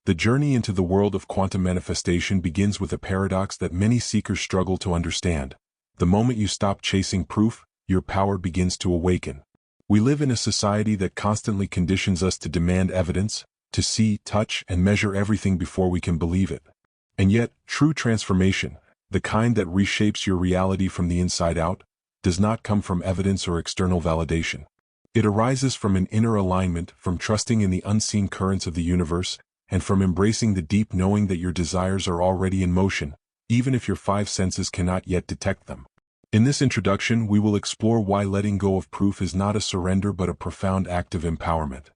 The journey into the world of quantum manifestation begins with a paradox that many seekers struggle to understand. The moment you stop chasing proof, your power begins to awaken. We live in a society that constantly conditions us to demand evidence, to see, touch, and measure everything before we can believe it. And yet, true transformation, the kind that reshapes your reality from the inside out, does not come from evidence or external validation. It arises from an inner alignment, from trusting in the unseen currents of the universe, and from embracing the deep knowing that your desires are already in motion, even if your five senses cannot yet detect them. In this introduction, we will explore why letting go of proof is not a surrender but a profound act of empowerment.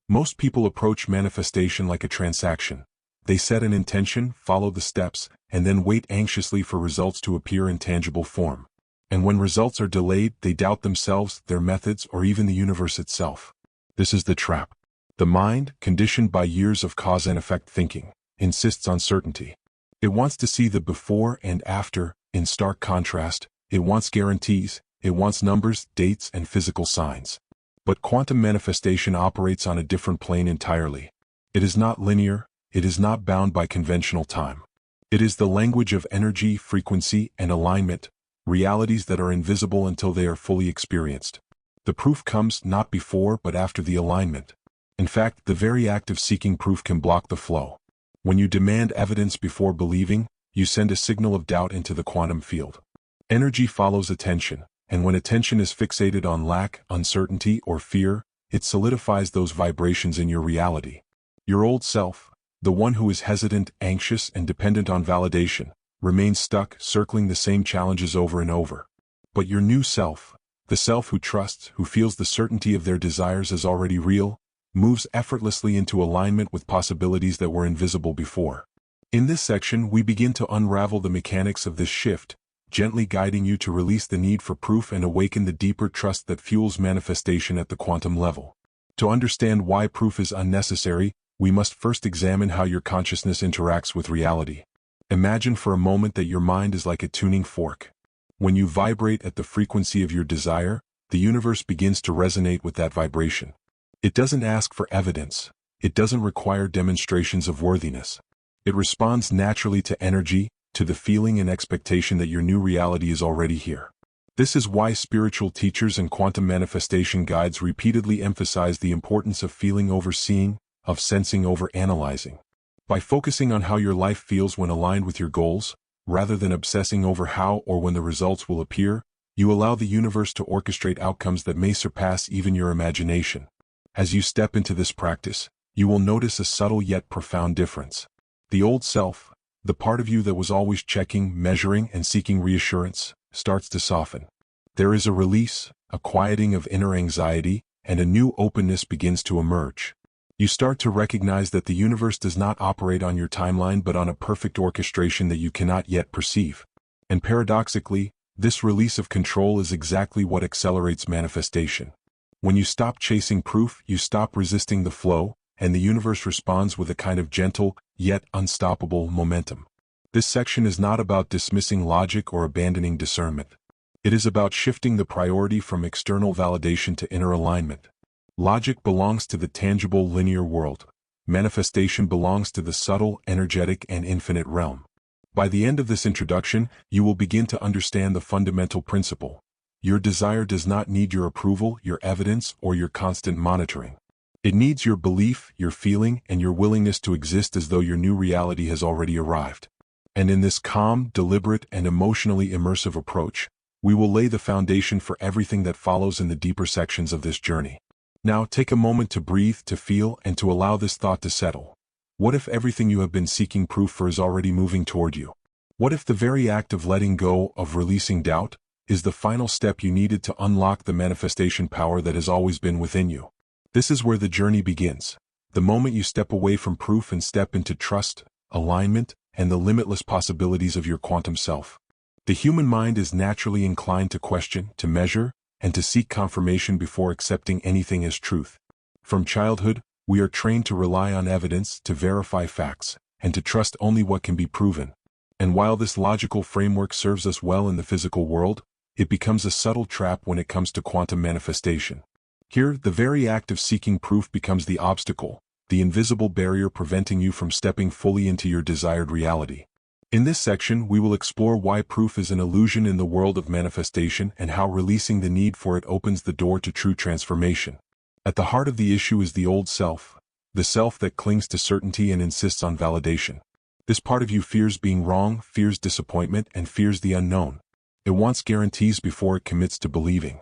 Most people approach manifestation like a transaction. They set an intention, follow the steps, and then wait anxiously for results to appear in tangible form. And when results are delayed, they doubt themselves, their methods, or even the universe itself. This is the trap. The mind, conditioned by years of cause and effect thinking, insists on certainty. It wants to see the before and after, in stark contrast. It wants guarantees, it wants numbers, dates, and physical signs. But quantum manifestation operates on a different plane entirely. It is not linear, it is not bound by conventional time. It is the language of energy, frequency, and alignment, realities that are invisible until they are fully experienced. The proof comes not before but after the alignment. In fact, the very act of seeking proof can block the flow. When you demand evidence before believing, you send a signal of doubt into the quantum field. Energy follows attention, and when attention is fixated on lack, uncertainty, or fear, it solidifies those vibrations in your reality. Your old self, the one who is hesitant, anxious, and dependent on validation, remains stuck, circling the same challenges over and over. But your new self, the self who trusts, who feels the certainty of their desires as already real, moves effortlessly into alignment with possibilities that were invisible before. In this section, we begin to unravel the mechanics of this shift, gently guiding you to release the need for proof and awaken the deeper trust that fuels manifestation at the quantum level. To understand why proof is unnecessary, we must first examine how your consciousness interacts with reality. Imagine for a moment that your mind is like a tuning fork. When you vibrate at the frequency of your desire, the universe begins to resonate with that vibration. It doesn't ask for evidence. It doesn't require demonstrations of worthiness. It responds naturally to energy, to the feeling and expectation that your new reality is already here. This is why spiritual teachers and quantum manifestation guides repeatedly emphasize the importance of feeling over seeing, of sensing over analyzing. By focusing on how your life feels when aligned with your goals, rather than obsessing over how or when the results will appear, you allow the universe to orchestrate outcomes that may surpass even your imagination. As you step into this practice, you will notice a subtle yet profound difference. The old self, the part of you that was always checking, measuring, and seeking reassurance, starts to soften. There is a release, a quieting of inner anxiety, and a new openness begins to emerge. You start to recognize that the universe does not operate on your timeline but on a perfect orchestration that you cannot yet perceive. And paradoxically, this release of control is exactly what accelerates manifestation. When you stop chasing proof, you stop resisting the flow, and the universe responds with a kind of gentle, yet unstoppable momentum. This section is not about dismissing logic or abandoning discernment. It is about shifting the priority from external validation to inner alignment. Logic belongs to the tangible, linear world. Manifestation belongs to the subtle, energetic, and infinite realm. By the end of this introduction, you will begin to understand the fundamental principle. Your desire does not need your approval, your evidence, or your constant monitoring. It needs your belief, your feeling, and your willingness to exist as though your new reality has already arrived. And in this calm, deliberate, and emotionally immersive approach, we will lay the foundation for everything that follows in the deeper sections of this journey. Now take a moment to breathe, to feel, and to allow this thought to settle. What if everything you have been seeking proof for is already moving toward you? What if the very act of letting go, of releasing doubt, is the final step you needed to unlock the manifestation power that has always been within you? This is where the journey begins. The moment you step away from proof and step into trust, alignment, and the limitless possibilities of your quantum self. The human mind is naturally inclined to question, to measure, and to seek confirmation before accepting anything as truth. From childhood, we are trained to rely on evidence, to verify facts, and to trust only what can be proven. And while this logical framework serves us well in the physical world, it becomes a subtle trap when it comes to quantum manifestation. Here, the very act of seeking proof becomes the obstacle, the invisible barrier preventing you from stepping fully into your desired reality. In this section, we will explore why proof is an illusion in the world of manifestation and how releasing the need for it opens the door to true transformation. At the heart of the issue is the old self, the self that clings to certainty and insists on validation. This part of you fears being wrong, fears disappointment, and fears the unknown. It wants guarantees before it commits to believing.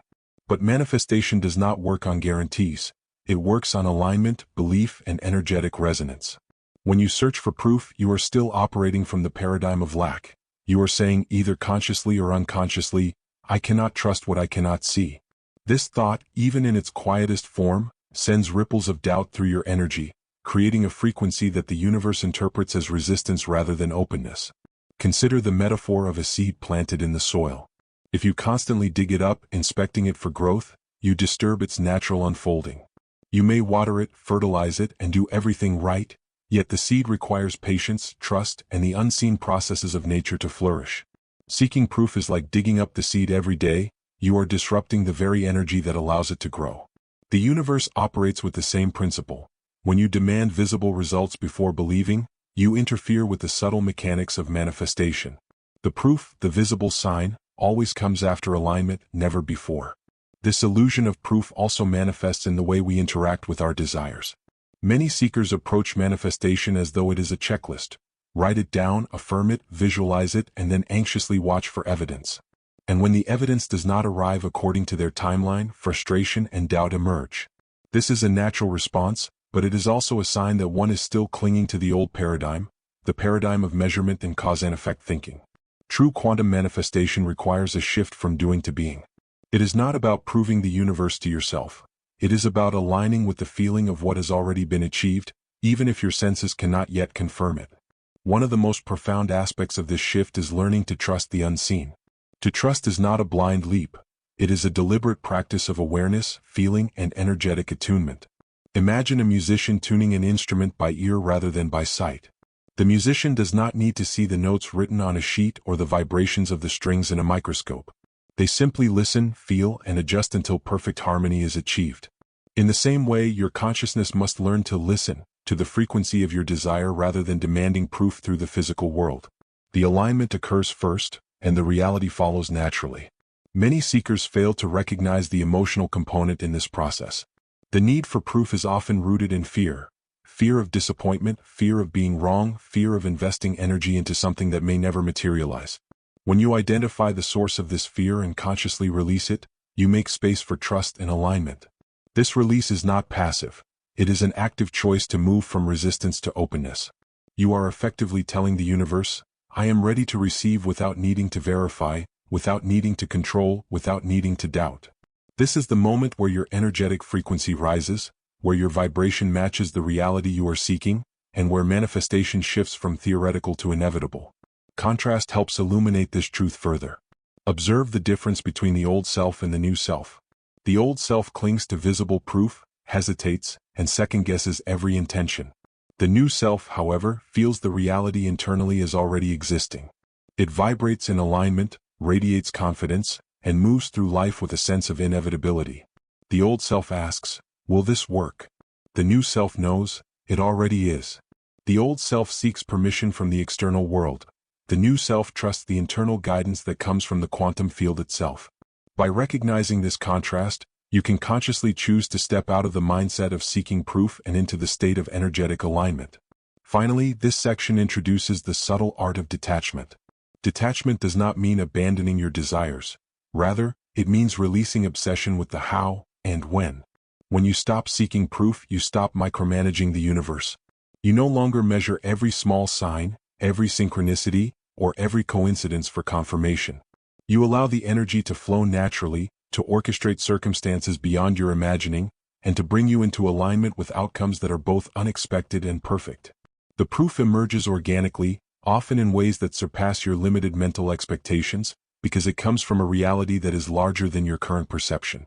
But manifestation does not work on guarantees. It works on alignment, belief, and energetic resonance. When you search for proof, you are still operating from the paradigm of lack. You are saying, either consciously or unconsciously, I cannot trust what I cannot see. This thought, even in its quietest form, sends ripples of doubt through your energy, creating a frequency that the universe interprets as resistance rather than openness. Consider the metaphor of a seed planted in the soil. If you constantly dig it up, inspecting it for growth, you disturb its natural unfolding. You may water it, fertilize it, and do everything right, yet the seed requires patience, trust, and the unseen processes of nature to flourish. Seeking proof is like digging up the seed every day. You are disrupting the very energy that allows it to grow. The universe operates with the same principle. When you demand visible results before believing, you interfere with the subtle mechanics of manifestation. The proof, the visible sign, always comes after alignment, never before. This illusion of proof also manifests in the way we interact with our desires. Many seekers approach manifestation as though it is a checklist. Write it down, affirm it, visualize it, and then anxiously watch for evidence. And when the evidence does not arrive according to their timeline, frustration and doubt emerge. This is a natural response, but it is also a sign that one is still clinging to the old paradigm, the paradigm of measurement and cause and effect thinking. True quantum manifestation requires a shift from doing to being. It is not about proving the universe to yourself. It is about aligning with the feeling of what has already been achieved, even if your senses cannot yet confirm it. One of the most profound aspects of this shift is learning to trust the unseen. To trust is not a blind leap. It is a deliberate practice of awareness, feeling, and energetic attunement. Imagine a musician tuning an instrument by ear rather than by sight. The musician does not need to see the notes written on a sheet or the vibrations of the strings in a microscope. They simply listen, feel, and adjust until perfect harmony is achieved. In the same way, your consciousness must learn to listen to the frequency of your desire rather than demanding proof through the physical world. The alignment occurs first, and the reality follows naturally. Many seekers fail to recognize the emotional component in this process. The need for proof is often rooted in fear. Fear of disappointment, fear of being wrong, fear of investing energy into something that may never materialize. When you identify the source of this fear and consciously release it, you make space for trust and alignment. This release is not passive. It is an active choice to move from resistance to openness. You are effectively telling the universe, I am ready to receive without needing to verify, without needing to control, without needing to doubt. This is the moment where your energetic frequency rises, where your vibration matches the reality you are seeking, and where manifestation shifts from theoretical to inevitable. Contrast helps illuminate this truth further. Observe the difference between the old self and the new self. The old self clings to visible proof, hesitates, and second-guesses every intention. The new self, however, feels the reality internally as already existing. It vibrates in alignment, radiates confidence, and moves through life with a sense of inevitability. The old self asks, will this work? The new self knows, it already is. The old self seeks permission from the external world. The new self trusts the internal guidance that comes from the quantum field itself. By recognizing this contrast, you can consciously choose to step out of the mindset of seeking proof and into the state of energetic alignment. Finally, this section introduces the subtle art of detachment. Detachment does not mean abandoning your desires. Rather, it means releasing obsession with the how and when. When you stop seeking proof, you stop micromanaging the universe. You no longer measure every small sign, every synchronicity, or every coincidence for confirmation. You allow the energy to flow naturally, to orchestrate circumstances beyond your imagining, and to bring you into alignment with outcomes that are both unexpected and perfect. The proof emerges organically, often in ways that surpass your limited mental expectations, because it comes from a reality that is larger than your current perception.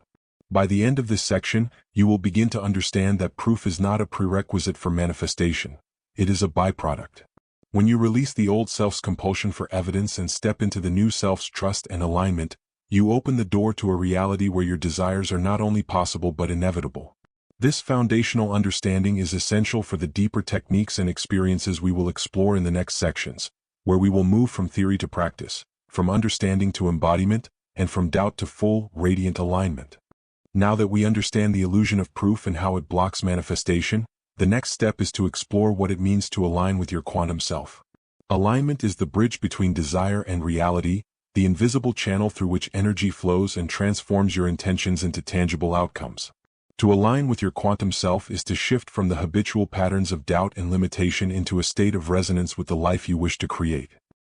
By the end of this section, you will begin to understand that proof is not a prerequisite for manifestation. It is a byproduct. When you release the old self's compulsion for evidence and step into the new self's trust and alignment, you open the door to a reality where your desires are not only possible but inevitable. This foundational understanding is essential for the deeper techniques and experiences we will explore in the next sections, where we will move from theory to practice, from understanding to embodiment, and from doubt to full, radiant alignment. Now that we understand the illusion of proof and how it blocks manifestation, the next step is to explore what it means to align with your quantum self. Alignment is the bridge between desire and reality, the invisible channel through which energy flows and transforms your intentions into tangible outcomes. To align with your quantum self is to shift from the habitual patterns of doubt and limitation into a state of resonance with the life you wish to create.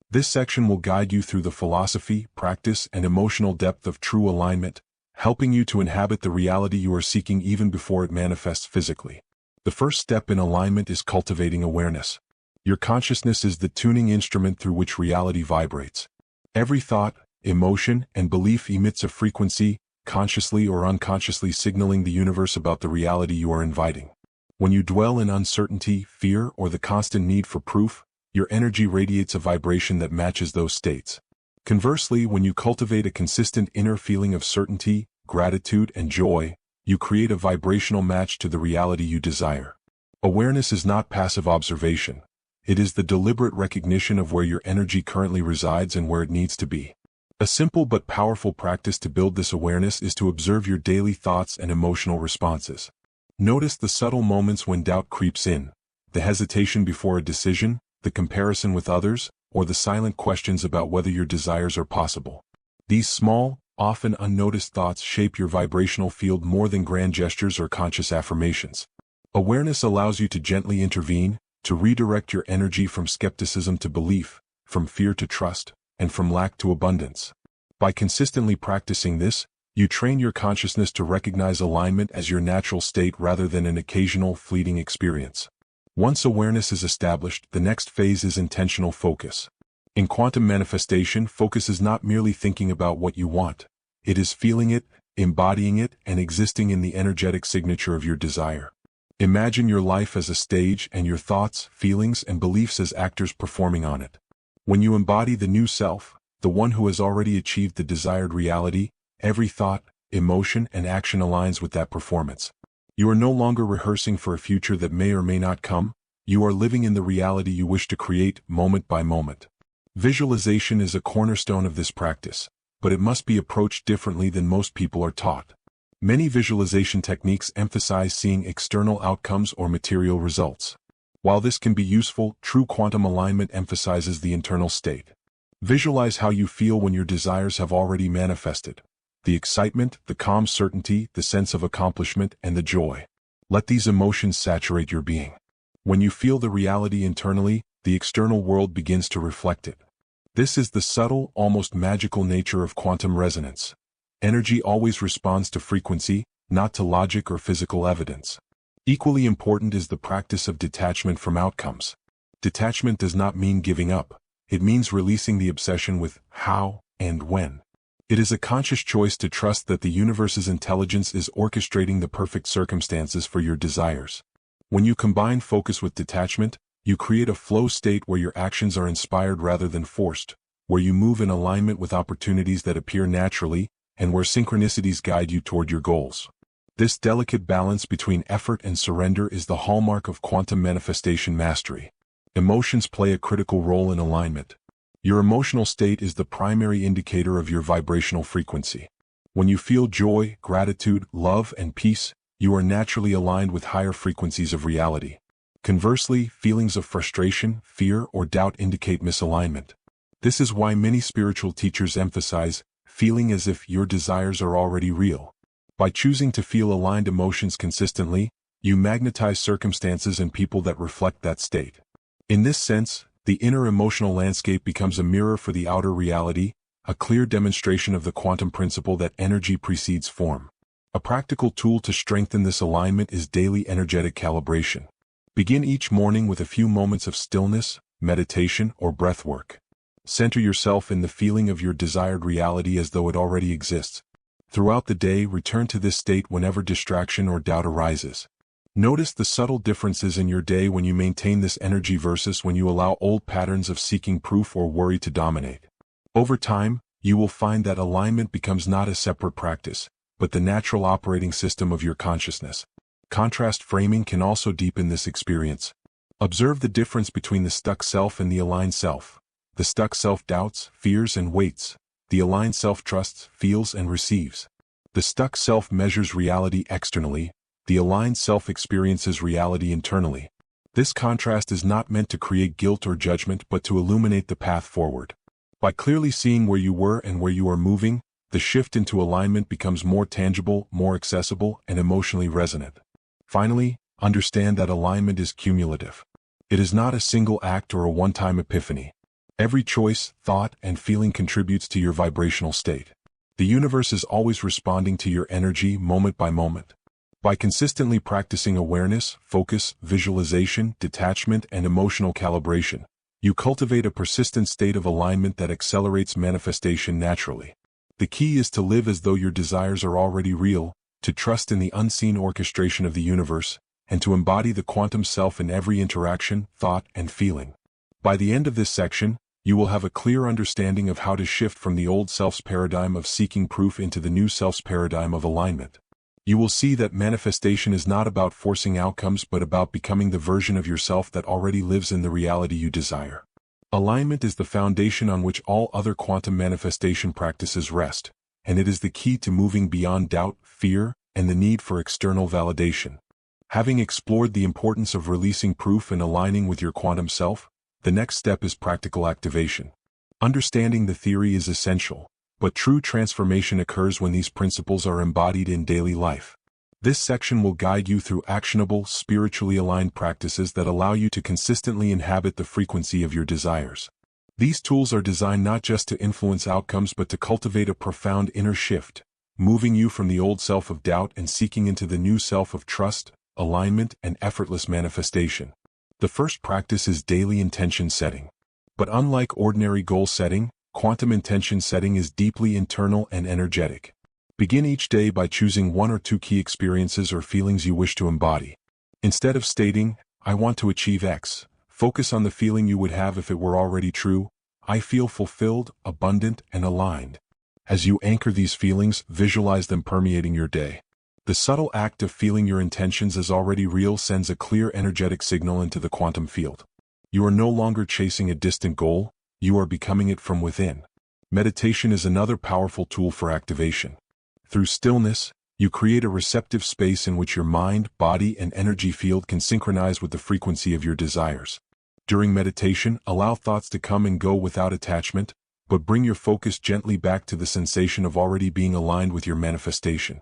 This section will guide you through the philosophy, practice, and emotional depth of true alignment, helping you to inhabit the reality you are seeking even before it manifests physically. The first step in alignment is cultivating awareness. Your consciousness is the tuning instrument through which reality vibrates. Every thought, emotion, and belief emits a frequency, consciously or unconsciously signaling the universe about the reality you are inviting. When you dwell in uncertainty, fear, or the constant need for proof, your energy radiates a vibration that matches those states. Conversely, when you cultivate a consistent inner feeling of certainty, gratitude, and joy, you create a vibrational match to the reality you desire. Awareness is not passive observation. It is the deliberate recognition of where your energy currently resides and where it needs to be. A simple but powerful practice to build this awareness is to observe your daily thoughts and emotional responses. Notice the subtle moments when doubt creeps in, the hesitation before a decision, the comparison with others, or the silent questions about whether your desires are possible. These small, often unnoticed thoughts shape your vibrational field more than grand gestures or conscious affirmations. Awareness allows you to gently intervene, to redirect your energy from skepticism to belief, from fear to trust, and from lack to abundance. By consistently practicing this, you train your consciousness to recognize alignment as your natural state rather than an occasional, fleeting experience. Once awareness is established, the next phase is intentional focus. In quantum manifestation, focus is not merely thinking about what you want. It is feeling it, embodying it, and existing in the energetic signature of your desire. Imagine your life as a stage and your thoughts, feelings, and beliefs as actors performing on it. When you embody the new self, the one who has already achieved the desired reality, every thought, emotion, and action aligns with that performance. You are no longer rehearsing for a future that may or may not come. You are living in the reality you wish to create, moment by moment. Visualization is a cornerstone of this practice, but it must be approached differently than most people are taught. Many visualization techniques emphasize seeing external outcomes or material results. While this can be useful, true quantum alignment emphasizes the internal state. Visualize how you feel when your desires have already manifested. The excitement, the calm certainty, the sense of accomplishment, and the joy. Let these emotions saturate your being. When you feel the reality internally, the external world begins to reflect it. This is the subtle, almost magical nature of quantum resonance. Energy always responds to frequency, not to logic or physical evidence. Equally important is the practice of detachment from outcomes. Detachment does not mean giving up. It means releasing the obsession with how and when. It is a conscious choice to trust that the universe's intelligence is orchestrating the perfect circumstances for your desires. When you combine focus with detachment, you create a flow state where your actions are inspired rather than forced, where you move in alignment with opportunities that appear naturally, and where synchronicities guide you toward your goals. This delicate balance between effort and surrender is the hallmark of quantum manifestation mastery. Emotions play a critical role in alignment. Your emotional state is the primary indicator of your vibrational frequency. When you feel joy, gratitude, love, and peace, you are naturally aligned with higher frequencies of reality. Conversely, feelings of frustration, fear, or doubt indicate misalignment. This is why many spiritual teachers emphasize feeling as if your desires are already real. By choosing to feel aligned emotions consistently, you magnetize circumstances and people that reflect that state. In this sense, the inner emotional landscape becomes a mirror for the outer reality, a clear demonstration of the quantum principle that energy precedes form. A practical tool to strengthen this alignment is daily energetic calibration. Begin each morning with a few moments of stillness, meditation, or breath work. Center yourself in the feeling of your desired reality as though it already exists. Throughout the day, return to this state whenever distraction or doubt arises. Notice the subtle differences in your day when you maintain this energy versus when you allow old patterns of seeking proof or worry to dominate. Over time, you will find that alignment becomes not a separate practice, but the natural operating system of your consciousness. Contrast framing can also deepen this experience. Observe the difference between the stuck self and the aligned self. The stuck self doubts, fears, and waits. The aligned self trusts, feels, and receives. The stuck self measures reality externally. The aligned self experiences reality internally. This contrast is not meant to create guilt or judgment but to illuminate the path forward. By clearly seeing where you were and where you are moving, the shift into alignment becomes more tangible, more accessible, and emotionally resonant. Finally, understand that alignment is cumulative. It is not a single act or a one-time epiphany. Every choice, thought, and feeling contributes to your vibrational state. The universe is always responding to your energy moment by moment. By consistently practicing awareness, focus, visualization, detachment, and emotional calibration, you cultivate a persistent state of alignment that accelerates manifestation naturally. The key is to live as though your desires are already real, to trust in the unseen orchestration of the universe, and to embody the quantum self in every interaction, thought, and feeling. By the end of this section, you will have a clear understanding of how to shift from the old self's paradigm of seeking proof into the new self's paradigm of alignment. You will see that manifestation is not about forcing outcomes but about becoming the version of yourself that already lives in the reality you desire. Alignment is the foundation on which all other quantum manifestation practices rest, and it is the key to moving beyond doubt, fear, and the need for external validation. Having explored the importance of releasing proof and aligning with your quantum self, the next step is practical activation. Understanding the theory is essential, but true transformation occurs when these principles are embodied in daily life. This section will guide you through actionable, spiritually aligned practices that allow you to consistently inhabit the frequency of your desires. These tools are designed not just to influence outcomes but to cultivate a profound inner shift, moving you from the old self of doubt and seeking into the new self of trust, alignment, and effortless manifestation. The first practice is daily intention setting. But unlike ordinary goal setting, quantum intention setting is deeply internal and energetic. Begin each day by choosing one or two key experiences or feelings you wish to embody. Instead of stating, "I want to achieve X," focus on the feeling you would have if it were already true. "I feel fulfilled, abundant, and aligned." As you anchor these feelings, visualize them permeating your day. The subtle act of feeling your intentions as already real sends a clear energetic signal into the quantum field. You are no longer chasing a distant goal, you are becoming it from within. Meditation is another powerful tool for activation. Through stillness, you create a receptive space in which your mind, body, and energy field can synchronize with the frequency of your desires. During meditation, allow thoughts to come and go without attachment, but bring your focus gently back to the sensation of already being aligned with your manifestation.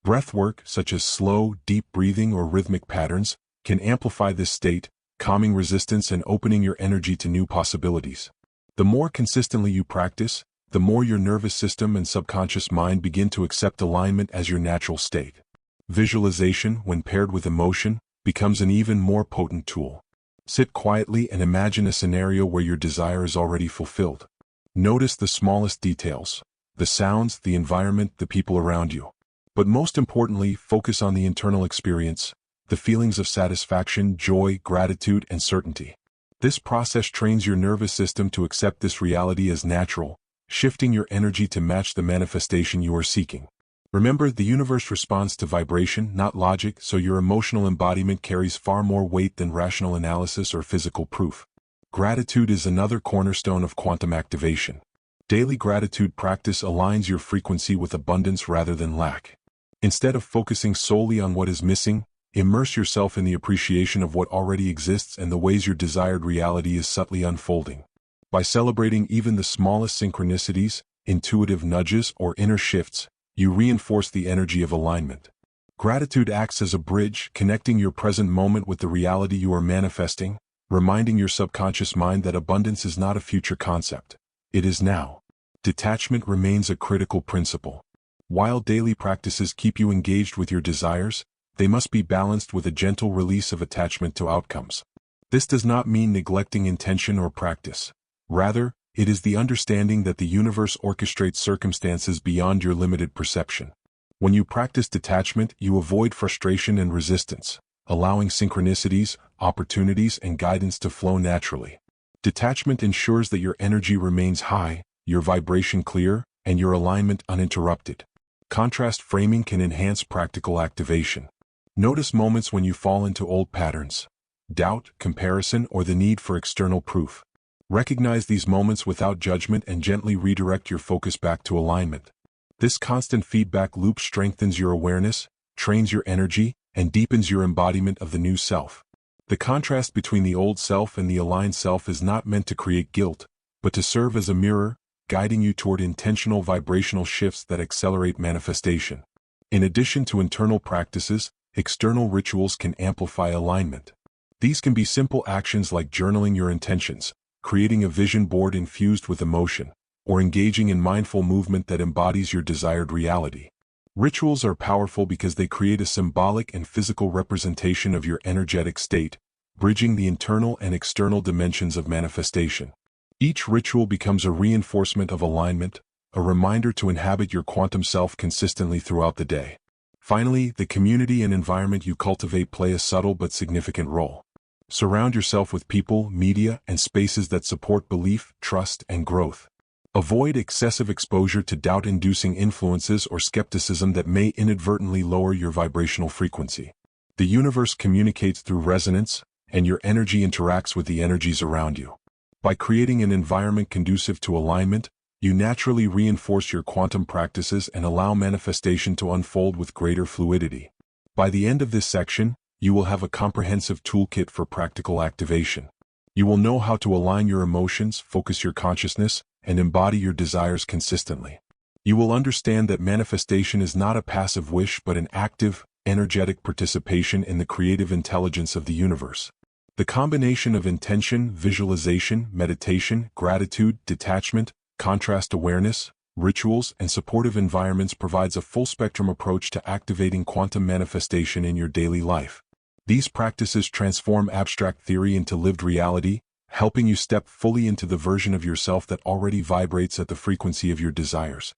Breath work, such as slow, deep breathing or rhythmic patterns, can amplify this state, calming resistance and opening your energy to new possibilities. The more consistently you practice, the more your nervous system and subconscious mind begin to accept alignment as your natural state. Visualization, when paired with emotion, becomes an even more potent tool. Sit quietly and imagine a scenario where your desire is already fulfilled. Notice the smallest details, the sounds, the environment, the people around you. But most importantly, focus on the internal experience, the feelings of satisfaction, joy, gratitude, and certainty. This process trains your nervous system to accept this reality as natural, shifting your energy to match the manifestation you are seeking. Remember, the universe responds to vibration, not logic, so your emotional embodiment carries far more weight than rational analysis or physical proof. Gratitude is another cornerstone of quantum activation. Daily gratitude practice aligns your frequency with abundance rather than lack. Instead of focusing solely on what is missing, immerse yourself in the appreciation of what already exists and the ways your desired reality is subtly unfolding. By celebrating even the smallest synchronicities, intuitive nudges, or inner shifts, you reinforce the energy of alignment. Gratitude acts as a bridge, connecting your present moment with the reality you are manifesting, reminding your subconscious mind that abundance is not a future concept. It is now. Detachment remains a critical principle. While daily practices keep you engaged with your desires, they must be balanced with a gentle release of attachment to outcomes. This does not mean neglecting intention or practice. Rather, it is the understanding that the universe orchestrates circumstances beyond your limited perception. When you practice detachment, you avoid frustration and resistance, allowing synchronicities, opportunities, and guidance to flow naturally. Detachment ensures that your energy remains high, your vibration clear, and your alignment uninterrupted. Contrast framing can enhance practical activation. Notice moments when you fall into old patterns, doubt, comparison, or the need for external proof. Recognize these moments without judgment and gently redirect your focus back to alignment. This constant feedback loop strengthens your awareness, trains your energy, and deepens your embodiment of the new self. The contrast between the old self and the aligned self is not meant to create guilt, but to serve as a mirror, guiding you toward intentional vibrational shifts that accelerate manifestation. In addition to internal practices, external rituals can amplify alignment. These can be simple actions like journaling your intentions, creating a vision board infused with emotion, or engaging in mindful movement that embodies your desired reality. Rituals are powerful because they create a symbolic and physical representation of your energetic state, bridging the internal and external dimensions of manifestation. Each ritual becomes a reinforcement of alignment, a reminder to inhabit your quantum self consistently throughout the day. Finally, the community and environment you cultivate play a subtle but significant role. Surround yourself with people, media, and spaces that support belief, trust, and growth. Avoid excessive exposure to doubt-inducing influences or skepticism that may inadvertently lower your vibrational frequency. The universe communicates through resonance, and your energy interacts with the energies around you. By creating an environment conducive to alignment, you naturally reinforce your quantum practices and allow manifestation to unfold with greater fluidity. By the end of this section, you will have a comprehensive toolkit for practical activation. You will know how to align your emotions, focus your consciousness, and embody your desires consistently. You will understand that manifestation is not a passive wish but an active, energetic participation in the creative intelligence of the universe. The combination of intention, visualization, meditation, gratitude, detachment, contrast awareness, rituals, and supportive environments provides a full-spectrum approach to activating quantum manifestation in your daily life. These practices transform abstract theory into lived reality, helping you step fully into the version of yourself that already vibrates at the frequency of your desires.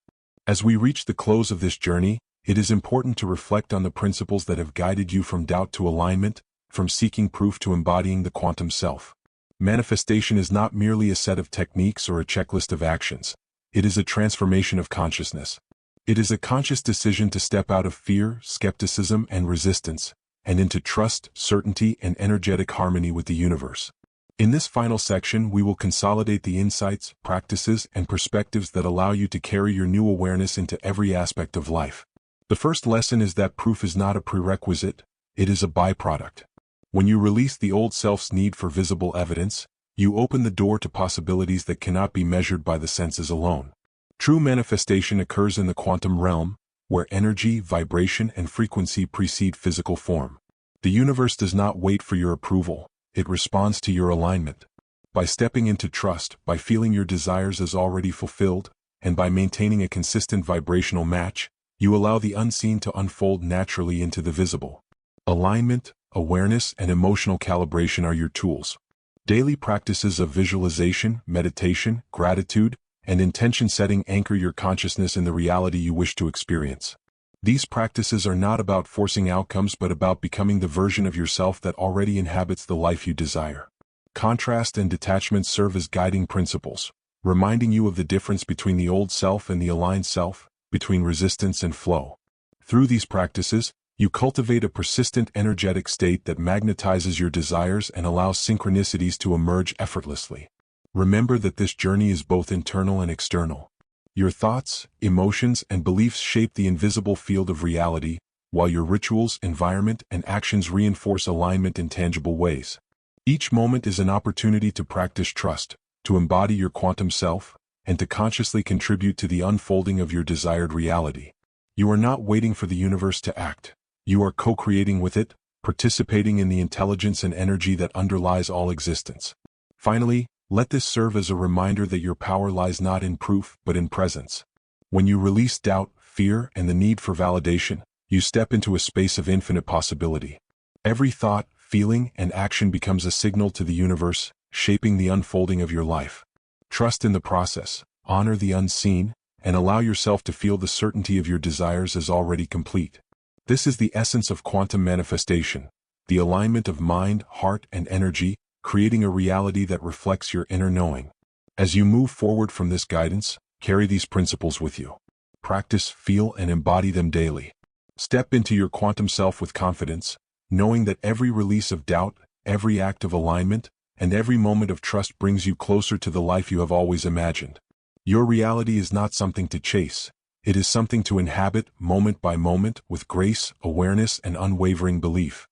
As we reach the close of this journey, it is important to reflect on the principles that have guided you from doubt to alignment, from seeking proof to embodying the quantum self. Manifestation is not merely a set of techniques or a checklist of actions. It is a transformation of consciousness. It is a conscious decision to step out of fear, skepticism, and resistance, and into trust, certainty, and energetic harmony with the universe. In this final section, we will consolidate the insights, practices, and perspectives that allow you to carry your new awareness into every aspect of life. The first lesson is that proof is not a prerequisite, it is a byproduct. When you release the old self's need for visible evidence, you open the door to possibilities that cannot be measured by the senses alone. True manifestation occurs in the quantum realm, where energy, vibration, and frequency precede physical form. The universe does not wait for your approval. It responds to your alignment. By stepping into trust, by feeling your desires as already fulfilled, and by maintaining a consistent vibrational match, you allow the unseen to unfold naturally into the visible. Alignment, awareness, and emotional calibration are your tools. Daily practices of visualization, meditation, gratitude, and intention setting anchor your consciousness in the reality you wish to experience. These practices are not about forcing outcomes but about becoming the version of yourself that already inhabits the life you desire. Contrast and detachment serve as guiding principles, reminding you of the difference between the old self and the aligned self, between resistance and flow. Through these practices, you cultivate a persistent energetic state that magnetizes your desires and allows synchronicities to emerge effortlessly. Remember that this journey is both internal and external. Your thoughts, emotions, and beliefs shape the invisible field of reality, while your rituals, environment, and actions reinforce alignment in tangible ways. Each moment is an opportunity to practice trust, to embody your quantum self, and to consciously contribute to the unfolding of your desired reality. You are not waiting for the universe to act. You are co-creating with it, participating in the intelligence and energy that underlies all existence. Finally, let this serve as a reminder that your power lies not in proof but in presence. When you release doubt, fear, and the need for validation, you step into a space of infinite possibility. Every thought, feeling, and action becomes a signal to the universe, shaping the unfolding of your life. Trust in the process, honor the unseen, and allow yourself to feel the certainty of your desires as already complete. This is the essence of quantum manifestation, the alignment of mind, heart, and energy, creating a reality that reflects your inner knowing. As you move forward from this guidance, carry these principles with you. Practice, feel, and embody them daily. Step into your quantum self with confidence, knowing that every release of doubt, every act of alignment, and every moment of trust brings you closer to the life you have always imagined. Your reality is not something to chase. It is something to inhabit moment by moment with grace, awareness, and unwavering belief.